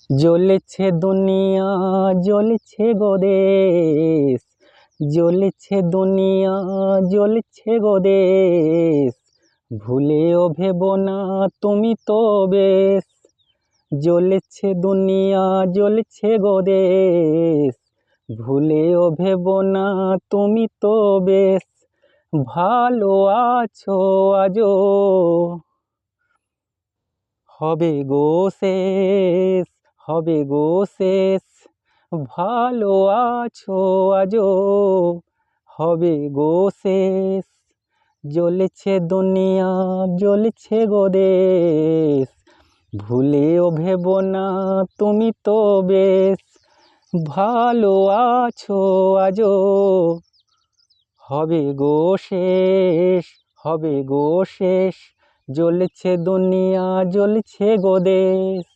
জ্বলেছে দুনিয়া জ্বলেছে গো দেশ, জ্বলেছে দুনিয়া জ্বলেছে গো দেশ, ভুলেও ভেবো না তুমি তো বেশ। জ্বলেছে দুনিয়া জ্বলেছে গো দেশ, ভুলেও ভেবো না তুমি তো বেশ। ভালো আছো আজও, হবে গো শেষ, হবে গো শেষ। ভালো আছো আজও, হবে গো শেষ। জ্বলেছে দুনিয়া জ্বলেছে গো দেশ, ভুলেও ভেবো না তুমি তো বেশ। ভালো আছো আজও, হবে গো শেষ, হবে গো শেষ। জ্বলেছে দুনিয়া জ্বলেছে গো দেশ।